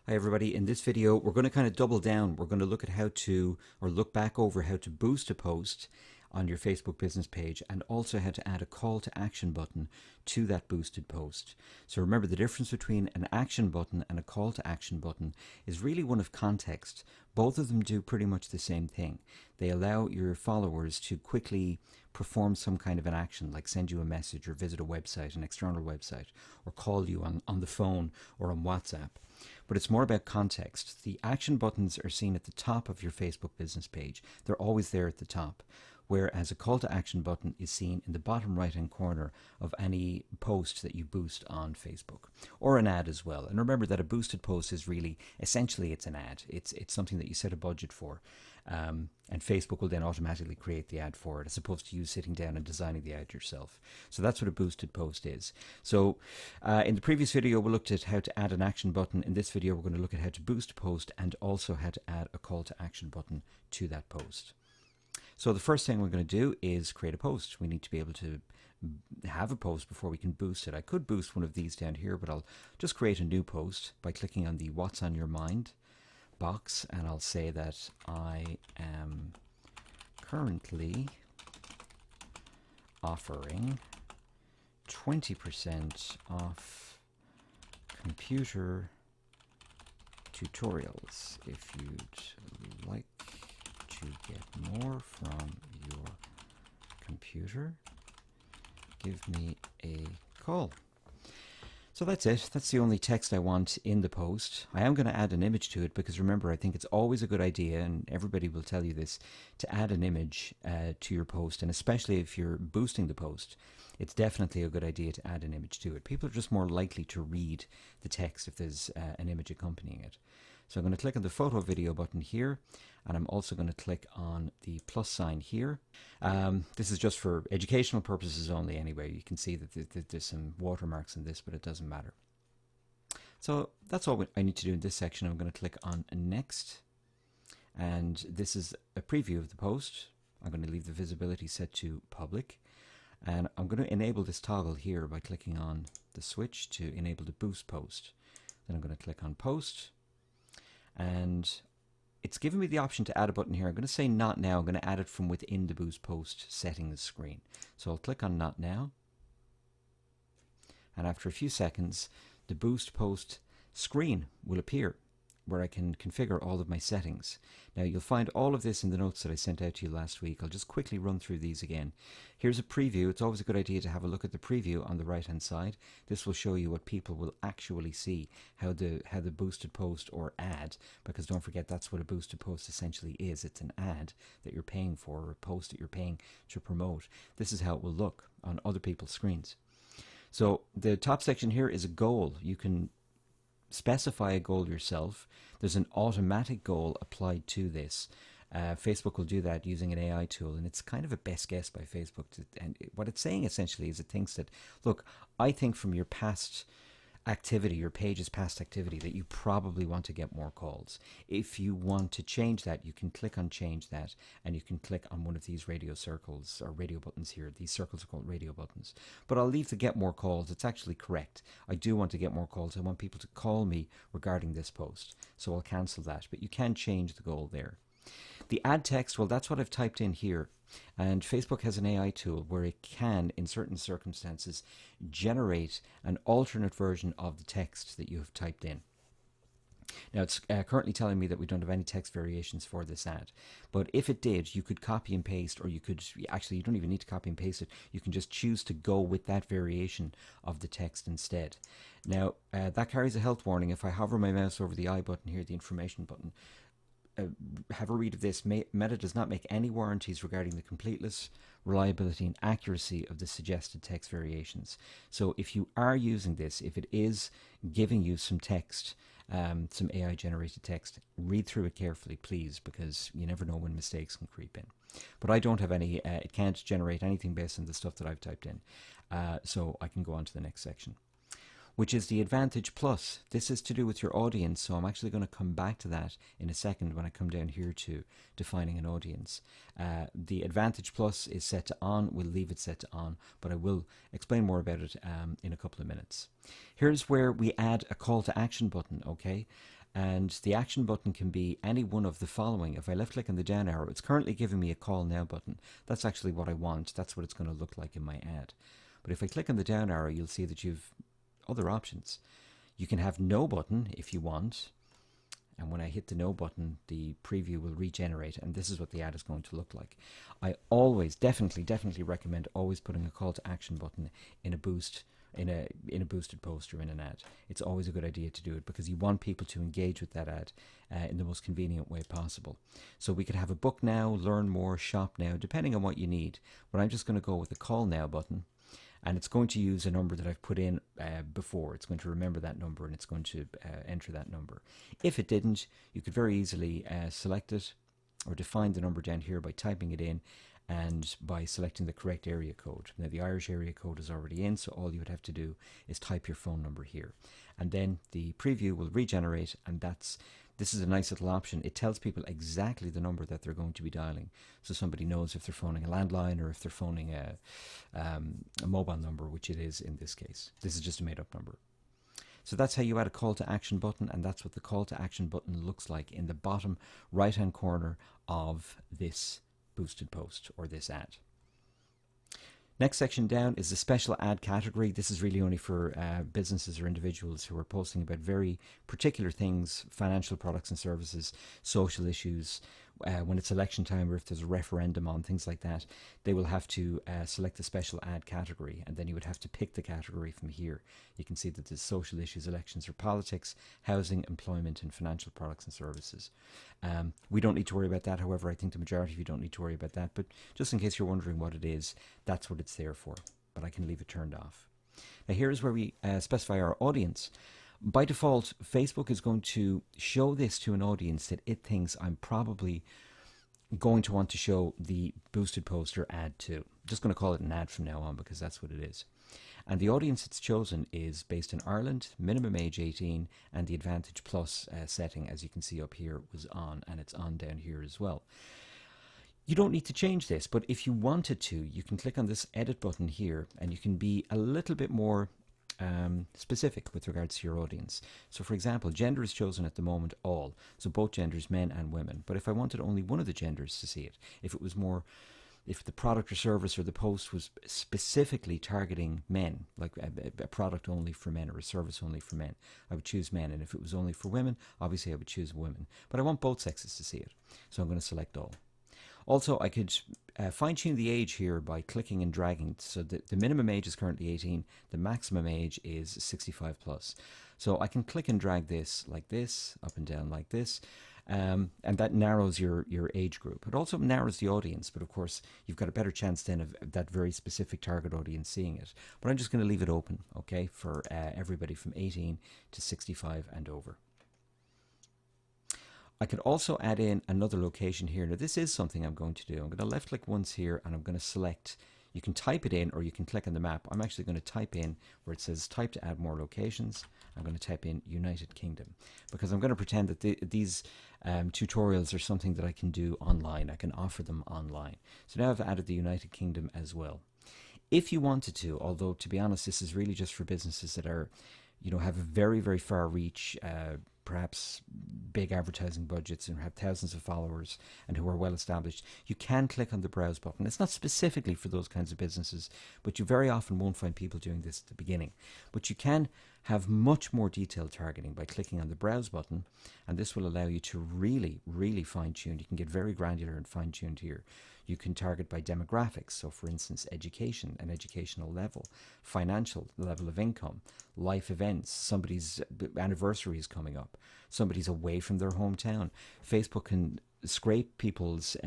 Hi everybody, in this video we're going to kind of double down. We're going to look at how to, or look back over how to boost a post on your Facebook business page, and also how to add a call to action button to that boosted post. So remember, the difference between an action button and a call to action button is really one of context. Both of them do pretty much the same thing. They allow your followers to quickly perform some kind of an action, like send you a message or visit a website, an external website, or call you on the phone or on WhatsApp. But it's more about context. The action buttons are seen at the top of your Facebook business page. They're always there at the top. Whereas a call to action button is seen in the bottom right hand corner of any post that you boost on Facebook, or an ad as well. And remember that a boosted post is really, essentially it's an ad. It's something that you set a budget for. And Facebook will then automatically create the ad for it, as opposed to you sitting down and designing the ad yourself. So that's what a boosted post is. So in the previous video, we looked at how to add an action button. In this video, we're going to look at how to boost a post and also how to add a call to action button to that post. So the first thing we're going to do is create a post. We need to be able to have a post before we can boost it. I could boost one of these down here, but I'll just create a new post by clicking on the What's on Your Mind box, and I'll say that I am currently offering 20% off computer tutorials. If you'd like to get more from your computer, give me a call. So that's it. That's the only text I want in the post. I am going to add an image to it because, remember, I think it's always a good idea, and everybody will tell you this, to add an image to your post. And especially if you're boosting the post, it's definitely a good idea to add an image to it. People are just more likely to read the text if there's an image accompanying it. So I'm going to click on the photo video button here, and I'm also going to click on the plus sign here. This is just for educational purposes only anyway. You can see that there's some watermarks in this, but it doesn't matter. So that's all I need to do in this section. I'm going to click on next, and this is a preview of the post. I'm going to leave the visibility set to public, and I'm going to enable this toggle here by clicking on the switch to enable the boost post. Then I'm going to click on post, and it's given me the option to add a button here. I'm going to say not now. I'm going to add it from within the boost post settings screen. So I'll click on not now, and after a few seconds the boost post screen will appear where I can configure all of my settings. Now you'll find all of this in the notes that I sent out to you last week. I'll just quickly run through these again. Here's a preview. It's always a good idea to have a look at the preview on the right hand side. This will show you what people will actually see, how the boosted post or ad, because don't forget that's what a boosted post essentially is. It's an ad that you're paying for, or a post that you're paying to promote. This is how it will look on other people's screens. So the top section here is a goal. You can specify a goal yourself. There's an automatic goal applied to this. Facebook will do that using an AI tool, and it's kind of a best guess by Facebook. And what it's saying essentially is it thinks that, look, I think from your past activity, your page's past activity, that you probably want to get more calls. If you want to change that, you can click on change that, and you can click on one of these radio circles or radio buttons here. These circles are called radio buttons. But I'll leave the get more calls. It's actually correct. I do want to get more calls. I want people to call me regarding this post. So I'll cancel that, but you can change the goal there. The ad text, well, that's what I've typed in here. And Facebook has an AI tool where it can, in certain circumstances, generate an alternate version of the text that you have typed in. Now, it's currently telling me that we don't have any text variations for this ad. But if it did, you could copy and paste, or you could, actually, you don't even need to copy and paste it. You can just choose to go with that variation of the text instead. Now, that carries a health warning. If I hover my mouse over the I button here, the information button, have a read of this. Meta does not make any warranties regarding the completeness, reliability, and accuracy of the suggested text variations. So if you are using this, if it is giving you some text, some AI generated text, read through it carefully, please, because you never know when mistakes can creep in. But I don't have any, it can't generate anything based on the stuff that I've typed in. So I can go on to the next section. which is the Advantage Plus. This is to do with your audience, so I'm actually going to come back to that in a second when I come down here to defining an audience. The Advantage Plus is set to on. We'll leave it set to on, but I will explain more about it in a couple of minutes. Here's where we add a call to action button, okay? And the action button can be any one of the following. If I left click on the down arrow, it's currently giving me a call now button. That's actually what I want. That's what it's going to look like in my ad. But if I click on the down arrow, you'll see that you've other options. You can have no button if you want. And when I hit the no button, the preview will regenerate, and this is what the ad is going to look like. I always, definitely recommend always putting a call to action button in a boost, in a boosted post or in an ad. It's always a good idea to do it because you want people to engage with that ad in the most convenient way possible. So we could have a book now, learn more, shop now, depending on what you need. But I'm just going to go with the call now button. And it's going to use a number that I've put in before. It's going to remember that number and it's going to enter that number. If it didn't, you could very easily select it or define the number down here by typing it in and by selecting the correct area code. Now the Irish area code is already in, so all you would have to do is type your phone number here. And then the preview will regenerate, and this is a nice little option. It tells people exactly the number that they're going to be dialing. So somebody knows if they're phoning a landline or if they're phoning a mobile number, which it is in this case. This is just a made up number. So that's how you add a call to action button, and that's what the call to action button looks like in the bottom right hand corner of this boosted post or this ad. Next section down is the special ad category. This is really only for businesses or individuals who are posting about very particular things, financial products and services, social issues. When it's election time or if there's a referendum on, things like that, they will have to select the special ad category, and then you would have to pick the category from here. You can see that there's social issues, elections or politics, housing, employment and financial products and services. We don't need to worry about that. However, I think the majority of you don't need to worry about that, but just in case you're wondering what it is, that's what it's there for, but I can leave it turned off. Now here's where we specify our audience. By default, Facebook is going to show this to an audience that it thinks I'm probably going to want to show the boosted poster ad to. I'm just going to call it an ad from now on because that's what it is. And the audience it's chosen is based in Ireland, minimum age 18, and the Advantage Plus setting, as you can see up here, was on, and it's on down here as well. You don't need to change this, but if you wanted to, you can click on this edit button here, and you can be a little bit more specific with regards to your audience. So for example, gender is chosen at the moment all, so both genders, men and women. But if I wanted only one of the genders to see it, if the product or service or the post was specifically targeting men, like a product only for men or a service only for men, I would choose men. And if it was only for women, obviously I would choose women. But I want both sexes to see it, so I'm going to select all. Also, I could fine-tune the age here by clicking and dragging. So the minimum age is currently 18. The maximum age is 65 plus. So I can click and drag this like this, up and down like this. And that narrows your age group. It also narrows the audience, but of course you've got a better chance then of that very specific target audience seeing it. But I'm just going to leave it open, okay, for everybody from 18 to 65 and over. I could also add in another location here. Now this is something I'm going to do. I'm going to left click once here and I'm going to select, you can type it in or you can click on the map. I'm actually going to type in where it says type to add more locations. I'm going to type in United Kingdom because I'm going to pretend that these tutorials are something that I can do online. I can offer them online. So now I've added the United Kingdom as well. If you wanted to, although to be honest, this is really just for businesses that are, have a very, very far reach, perhaps big advertising budgets and have thousands of followers and who are well established, you can click on the browse button. It's not specifically for those kinds of businesses, but you very often won't find people doing this at the beginning. But you can have much more detailed targeting by clicking on the browse button, and this will allow you to really, really fine-tune. You can get very granular and fine-tuned here. You can target by demographics, so for instance education, an educational level, financial level of income, life events, somebody's anniversary is coming up, somebody's away from their hometown. Facebook can scrape people's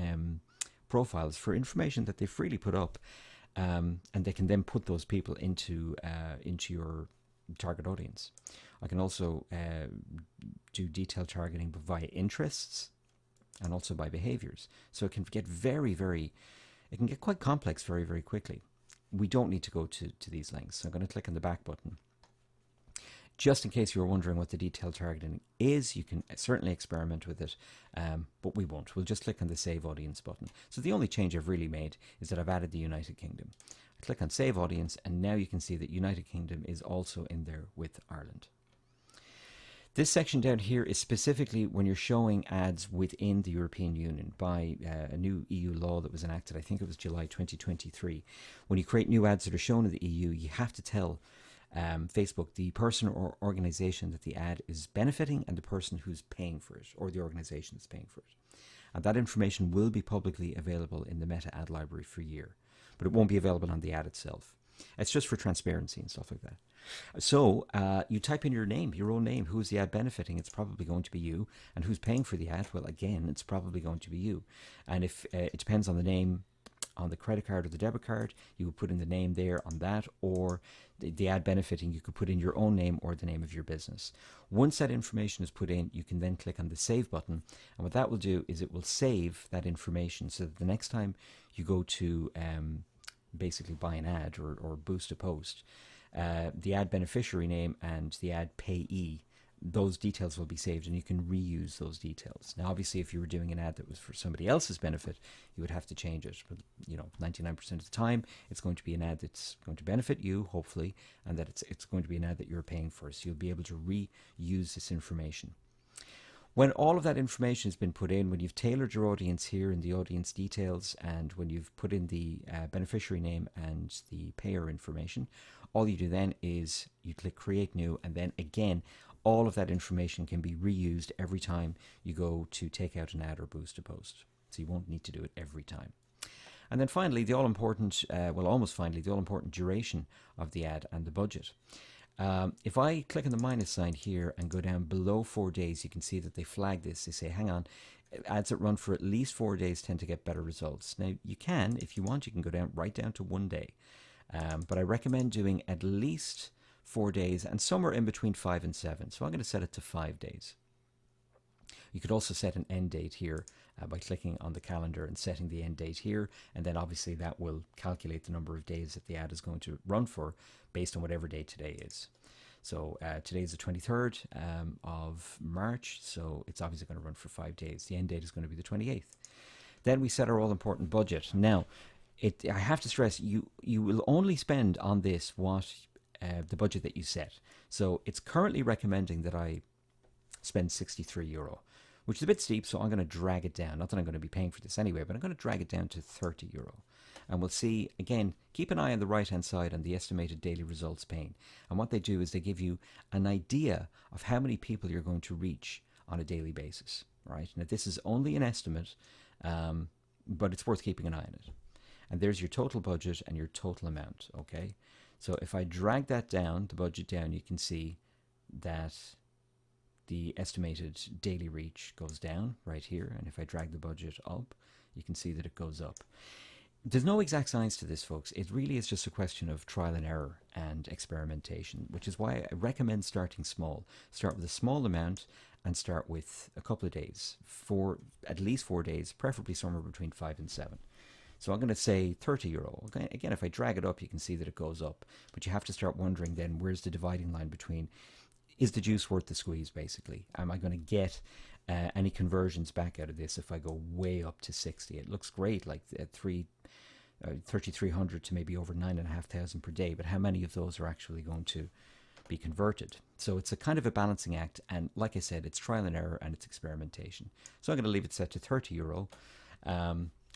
profiles for information that they freely put up, and they can then put those people into your target audience. I can also do detailed targeting via interests and also by behaviors. So it can get it can get quite complex very, very quickly. We don't need to go to these links. So I'm going to click on the back button. Just in case you were wondering what the detailed targeting is, you can certainly experiment with it, but we won't. We'll just click on the Save Audience button. So the only change I've really made is that I've added the United Kingdom. I click on Save Audience, and now you can see that United Kingdom is also in there with Ireland. This section down here is specifically when you're showing ads within the European Union by a new EU law that was enacted, I think it was July 2023. When you create new ads that are shown in the EU, you have to tell Facebook the person or organization that the ad is benefiting and the person who's paying for it, or the organization that's paying for it. And that information will be publicly available in the Meta ad library for a year, but it won't be available on the ad itself. It's just for transparency and stuff like that. So you type in your name, your own name. Who's the ad benefiting? It's probably going to be you. And who's paying for the ad? Well, again, it's probably going to be you. And if it depends on the name on the credit card or the debit card, you would put in the name there on that, or the ad benefiting, you could put in your own name or the name of your business. Once that information is put in, you can then click on the Save button. And what that will do is it will save that information so that the next time you go to basically buy an ad or boost a post, the ad beneficiary name and the ad payee, those details will be saved and you can reuse those details. Now, obviously, if you were doing an ad that was for somebody else's benefit, you would have to change it. But, 99% of the time, it's going to be an ad that's going to benefit you, hopefully, and that it's going to be an ad that you're paying for. So you'll be able to reuse this information. When all of that information has been put in, when you've tailored your audience here in the audience details, and when you've put in the beneficiary name and the payer information, all you do then is you click Create New, and then again, all of that information can be reused every time you go to take out an ad or boost a post. So you won't need to do it every time. And then finally, the all-important, almost finally, the all-important duration of the ad and the budget. If I click on the minus sign here and go down below 4 days, you can see that they flag this. They say, hang on, ads that run for at least 4 days tend to get better results. Now, you can, if you want, you can go down right down to 1 day. But I recommend doing at least 4 days and somewhere in between 5 and 7. So I'm going to set it to 5 days. You could also set an end date here by clicking on the calendar and setting the end date here. And then obviously that will calculate the number of days that the ad is going to run for based on whatever day today is. So today is the 23rd of March. So it's obviously going to run for 5 days. The end date is going to be the 28th. Then we set our all important budget. Now, I have to stress, you will only spend on this what the budget that you set. So it's currently recommending that I spend €63, which is a bit steep, so I'm going to drag it down. Not that I'm going to be paying for this anyway, but I'm going to drag it down to €30. And we'll see, again, keep an eye on the right-hand side on the estimated daily results pane. And what they do is they give you an idea of how many people you're going to reach on a daily basis, right? Now, this is only an estimate, but it's worth keeping an eye on it. And there's your total budget and your total amount, okay? So if I drag that down, the budget down, you can see that the estimated daily reach goes down right here. And if I drag the budget up, you can see that it goes up. There's no exact science to this, folks. It really is just a question of trial and error and experimentation, which is why I recommend starting small. Start with a small amount and start with a couple of days, for at least 4 days, preferably somewhere between 5 and 7. So I'm going to say €30. Okay? Again, if I drag it up, you can see that it goes up. But you have to start wondering then, where's the dividing line between, is the juice worth the squeeze, basically? Am I going to get any conversions back out of this if I go way up to 60? It looks great, like 3,300 to maybe over 9,500 per day. But how many of those are actually going to be converted? So it's a kind of a balancing act. And like I said, it's trial and error and it's experimentation. So I'm going to leave it set to €30.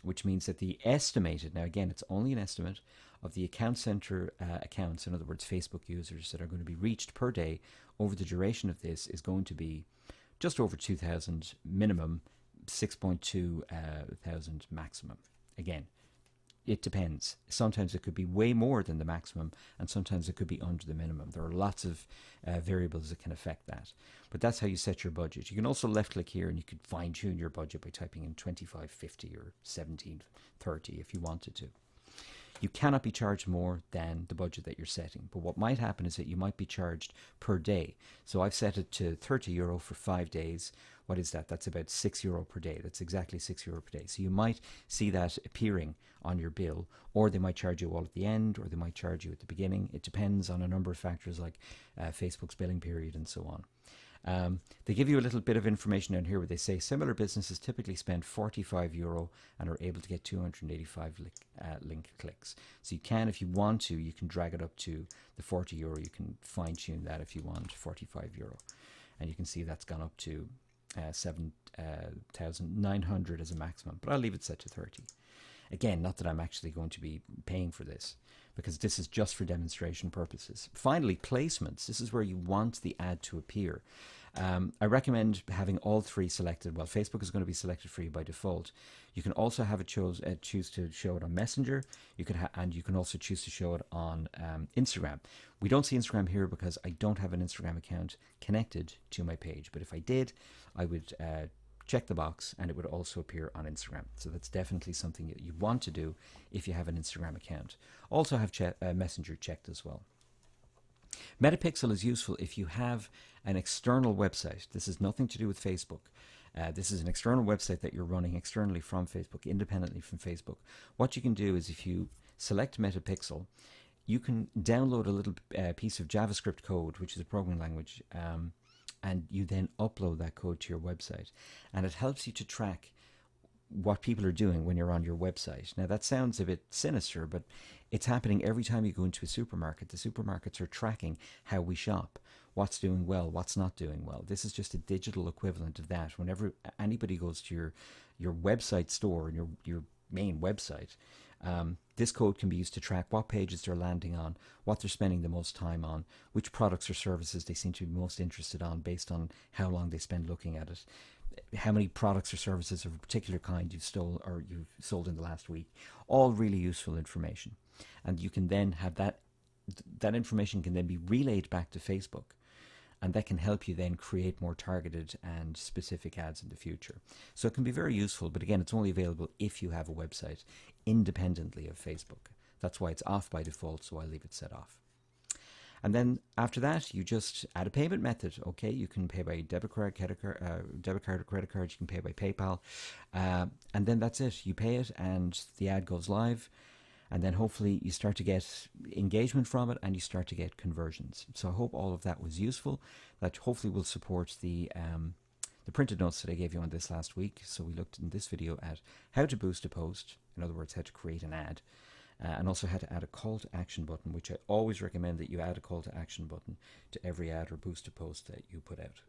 Which means that the estimated, now again, it's only an estimate, of the account center accounts, in other words, Facebook users that are going to be reached per day over the duration of this is going to be just over 2,000 minimum, 6.2 thousand maximum. Again, it depends. Sometimes it could be way more than the maximum, and sometimes it could be under the minimum. There are lots of variables that can affect that. But that's how you set your budget. You can also left click here and you could fine tune your budget by typing in 25.50 or 17.30 if you wanted to. You cannot be charged more than the budget that you're setting. But what might happen is that you might be charged per day. So I've set it to €30 for 5 days. What is that? That's about €6 per day. That's exactly €6 per day. So you might see that appearing on your bill, or they might charge you all at the end, or they might charge you at the beginning. It depends on a number of factors like Facebook's billing period and so on. They give you a little bit of information down here where they say similar businesses typically spend €45 and are able to get 285 link clicks. So you can, if you want to, you can drag it up to the €40. You can fine tune that if you want, €45. And you can see that's gone up to 7,900 as a maximum, but I'll leave it set to 30. Again, not that I'm actually going to be paying for this, because this is just for demonstration purposes. Finally, placements. This is where you want the ad to appear. I recommend having all three selected. Well, Facebook is going to be selected for you by default. You can also have it choose to show it on Messenger. And you can also choose to show it on Instagram. We don't see Instagram here because I don't have an Instagram account connected to my page. But if I did, I would check the box and it would also appear on Instagram. So that's definitely something that you want to do if you have an Instagram account. Also have Messenger checked as well. Metapixel is useful if you have an external website. This has nothing to do with Facebook. This is an external website that you're running externally from Facebook, independently from Facebook. What you can do is if you select Metapixel, you can download a little piece of JavaScript code, which is a programming language, and you then upload that code to your website. And it helps you to track what people are doing when you're on your website. Now that sounds a bit sinister, but it's happening every time you go into a supermarket. The supermarkets are tracking how we shop, what's doing well, what's not doing well. This is just a digital equivalent of that. Whenever anybody goes to your website store and your main website, this code can be used to track what pages they're landing on, what they're spending the most time on, which products or services they seem to be most interested on based on how long they spend looking at it, how many products or services of a particular kind you've sold in the last week. All really useful information. And you can then have that information can then be relayed back to Facebook. And that can help you then create more targeted and specific ads in the future. So it can be very useful, but again, it's only available if you have a website independently of Facebook. That's why it's off by default, so I leave it set off. And then after that, you just add a payment method. Okay, you can pay by debit card, or credit card. You can pay by PayPal, and then that's it. You pay it, and the ad goes live. And then hopefully you start to get engagement from it and you start to get conversions. So I hope all of that was useful. That hopefully will support the printed notes that I gave you on this last week. So we looked in this video at how to boost a post, in other words, how to create an ad, and also how to add a call to action button, which I always recommend that you add a call to action button to every ad or boost a post that you put out.